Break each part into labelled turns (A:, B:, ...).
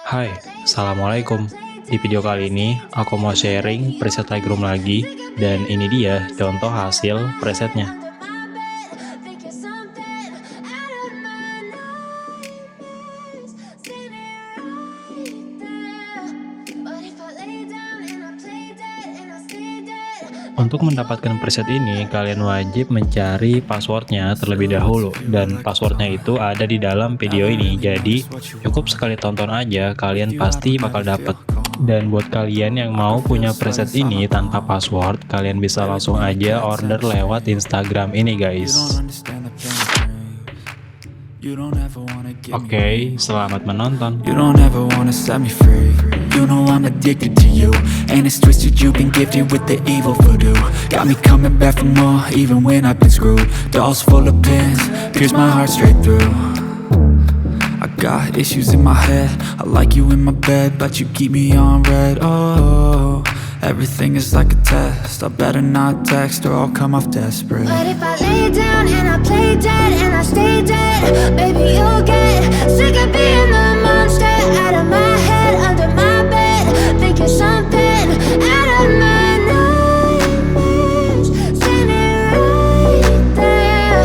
A: Hai, Assalamualaikum. Di video kali ini, aku mau sharing preset Lightroom lagi, dan ini dia contoh hasil presetnya. Untuk mendapatkan preset ini, kalian wajib mencari passwordnya terlebih dahulu, dan passwordnya itu ada di dalam video ini, jadi cukup sekali tonton aja, kalian pasti bakal dapet. Dan buat kalian yang mau punya preset ini tanpa password, kalian bisa langsung aja order lewat Instagram ini guys. Oke, selamat menonton.
B: You don't ever wanna set me free. You know I'm addicted to you, and it's twisted. You've been gifted with the evil voodoo. Got me coming back for more, even when I've been screwed. Dolls full of pins, pierce my heart straight through. I got issues in my head. I like you in my bed, but you keep me on red. Oh, everything is like a test. I better not text or I'll come off desperate.
C: But if I lay down and I play dead and I stay dead, baby, you'll get sick of being the monster out of my head, under my bed, thinking something out of my nightmares, standing right there.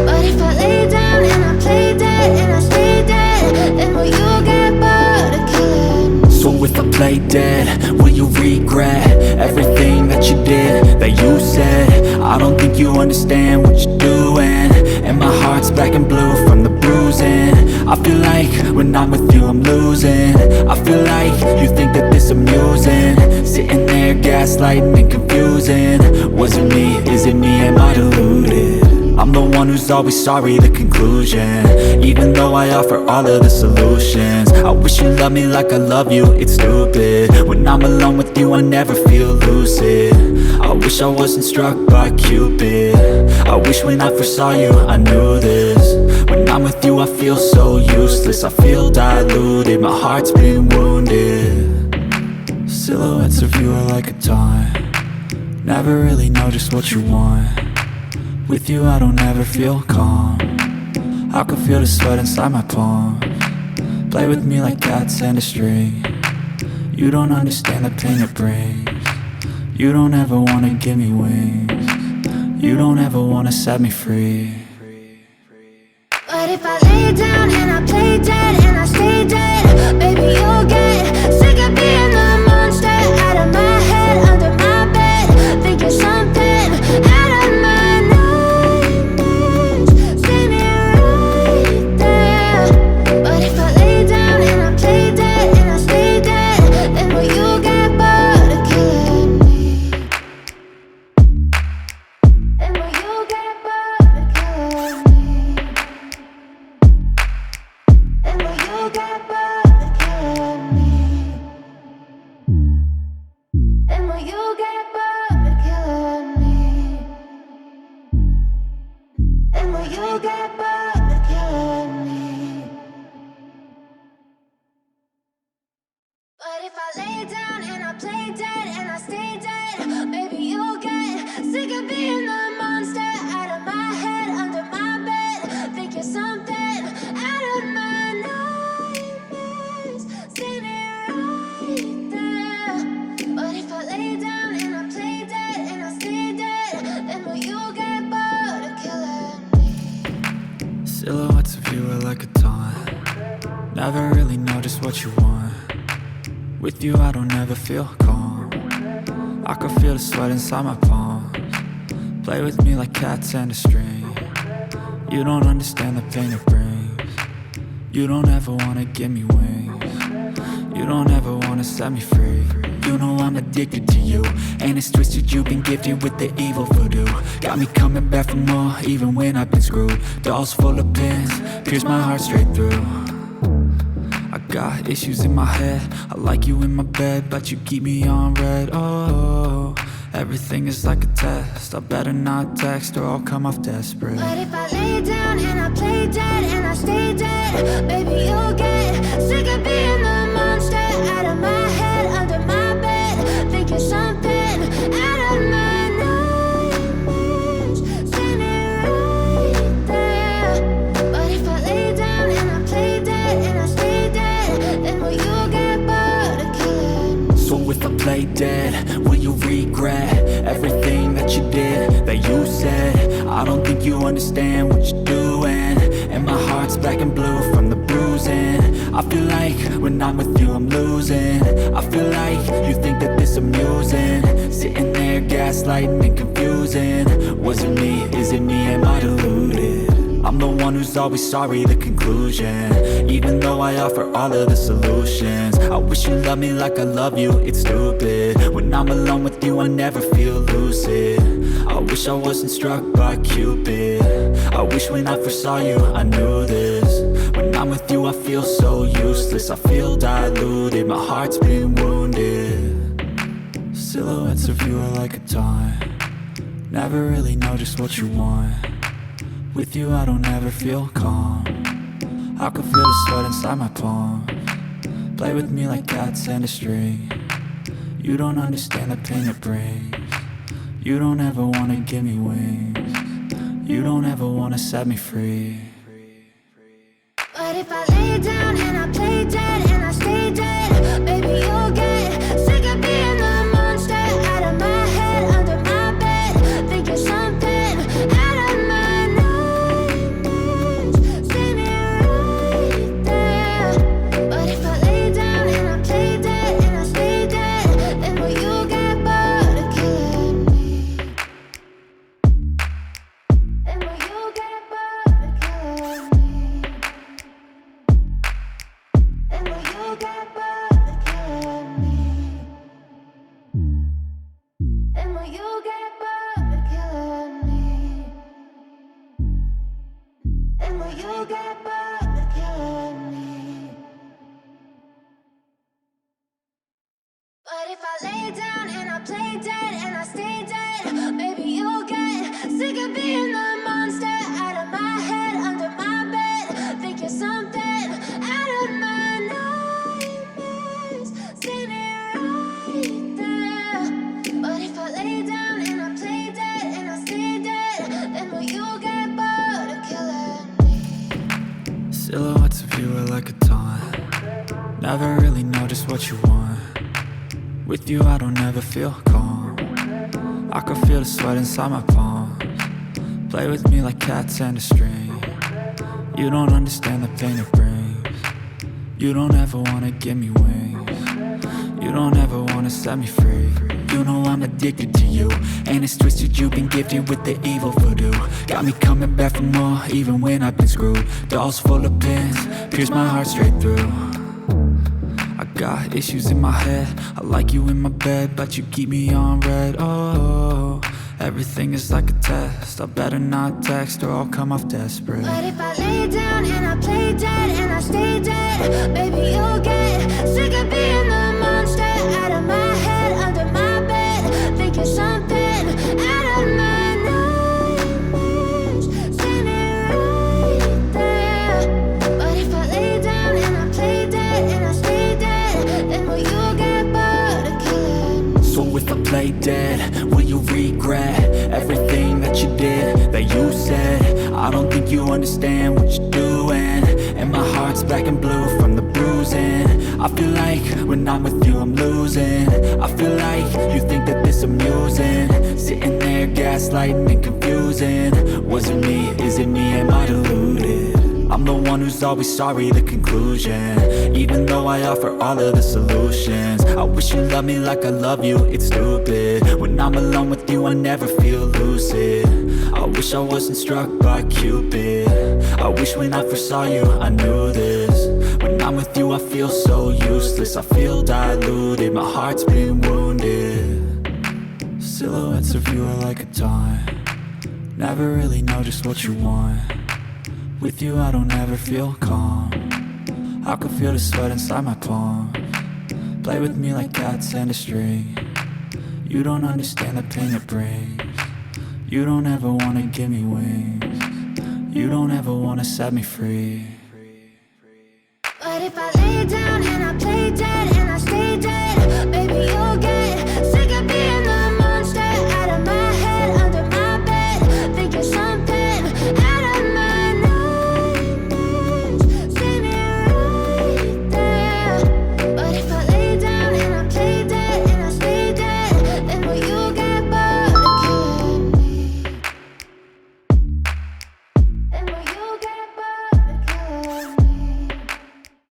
C: But if I lay down and I play dead and I stay dead, then will you get bored of killing me?
B: So if I play dead, will you regret everything that you did, that you said? I don't think you understand what you're doing, and my heart's black and blue from the bruising. I feel like when I'm with you I'm losing. I feel like you think that this amusing, sitting there gaslighting and confusing. Was it me? Is it me? Am I deluded? I'm the one who's always sorry, the conclusion. Even though I offer all of the solutions, I wish you loved me like I love you, it's stupid. When I'm alone with you I never feel lucid. I wish I wasn't struck by Cupid. I wish when I first saw you I knew this. When I'm with you I feel so useless, I feel diluted, my heart's been wounded. Silhouettes of you are like a taunt. Never really know just what you want. With you I don't ever feel calm. I can feel the sweat inside my palms. Play with me like cats and a string. You don't understand the pain it brings. You don't ever wanna give me wings. You don't ever wanna set me free.
C: But if I lay down and I play dead and I stay dead, baby, you'll get sick of being the monster out of my head, under my bed, thinking something out of my nightmares, standing right there. But if I lay down and I play dead and I stay dead, then will you get bored of killing me? Then will you get bored of killing me? And will you get bored of killing me? And will you get bored of killing me? And will you get bored of killing me? But if I lay down and I play dead and I stay dead, baby, you'll get sick of being the monster out of my head, under my bed, thinking something out of my nightmares, standing right there. But if I lay down and I play dead and I stay dead, then will you get bored of killing me?
B: Silhouettes of you are like a taunt. Never really know just what you want. With you I don't ever feel calm. I can feel the sweat inside my palms. Play with me like cats and a string. You don't understand the pain it brings. You don't ever wanna give me wings. You don't ever wanna set me free. You know I'm addicted to you, and it's twisted. You've been gifted with the evil voodoo. Got me coming back for more, even when I've been screwed. Dolls full of pins, pierce my heart straight through. I got issues in my head. I like you in my bed, but you keep me on red. Oh, everything is like a test. I better not text or I'll come off desperate.
C: But if I lay down and I play dead and I stay dead, baby, you'll get sick of being the monster out of my head, under my bed, thinking something out of my nightmares, standing right there. But if I lay down and I play dead and I stay dead, then will you
B: play dead, will you regret everything that you did, that you said? I don't think you understand what you're doing, and my heart's black and blue from the bruising. I feel like when I'm with you I'm losing. I feel like you think that this amusing, sitting there gaslighting and confusing. Was it me? Is it me? Am I deluded? I'm the one who's always sorry, the conclusion. Even though I offer all of the solutions, I wish you loved me like I love you, it's stupid. When I'm alone with you I never feel lucid. I wish I wasn't struck by Cupid. I wish when I first saw you I knew this. When I'm with you I feel so useless, I feel diluted, my heart's been wounded. Silhouettes of you are like a taunt, never really know just what you want. With you I don't ever feel calm, I can feel the sweat inside my palms. Play with me like cats and a string. You don't understand the pain it brings. You don't ever wanna give me wings. You don't ever wanna set me free.
C: But if I lay down and I play dead and I stay dead, baby you'll get sick of being the monster out of my head, under my bed, thinking something out of my nightmares, standing right there. But if I lay down and I play dead and I stay dead, then will you get bored of killing me? Then will you get bored of killing me? And will you get bored of killing me? And will you get bored of killing me? And will you get bored of killing me? But if I lay down and I play dead and I stay dead, baby you'll get sick of being the monster out of my head, under my bed, thinking something out of my nightmares, standing right there. But if I lay down and I play dead and I stay dead, then will you get bored of killing me?
B: Silhouettes of you are like a taunt, never really know just what you want. With you I don't ever feel calm, I can feel the sweat inside my palms. Play with me like cats and a string. You don't understand the pain it brings. You don't ever wanna give me wings. You don't ever wanna set me free. You know I'm addicted to you, and it's twisted, you've been gifted with the evil voodoo. Got me coming back for more, even when I've been screwed. Dolls full of pins, pierce my heart straight through. I got issues in my head, I like you in my bed, but you keep me on red. Oh, everything is like a test, I better not text or I'll come off desperate.
C: But if I lay down and I play dead and I stay dead, baby you'll get sick of being the monster out of my head, under my bed, thinking something out of my nightmares, standing right there. But if I lay down and I play dead and I stay dead, then will you get bored of killing me?
B: So if I play dead, will you regret everything that you did, that you said? I don't think you understand what you're doing, and my heart's black and blue from the bruising. I feel like when I'm with you I'm losing. I feel like you think that this amusing, sitting there gaslighting and confusing. Was it me? Is it me? Am I deluded? I'm the one who's always sorry, the conclusion. Even though I offer all of the solutions, I wish you loved me like I love you, it's stupid. When I'm alone with you I never feel lucid. I wish I wasn't struck by Cupid. I wish when I first saw you I knew this. When I'm with you I feel so useless, I feel diluted, my heart's been wounded. Silhouettes of you are like a taunt, never really know just what you want. With you I don't ever feel calm, I can feel the sweat inside my palms. Play with me like cats and a string. You don't understand the pain it brings. You don't ever wanna give me wings. You don't ever wanna set me free.
C: But if I lay down and I play dead and I stay dead, baby you'll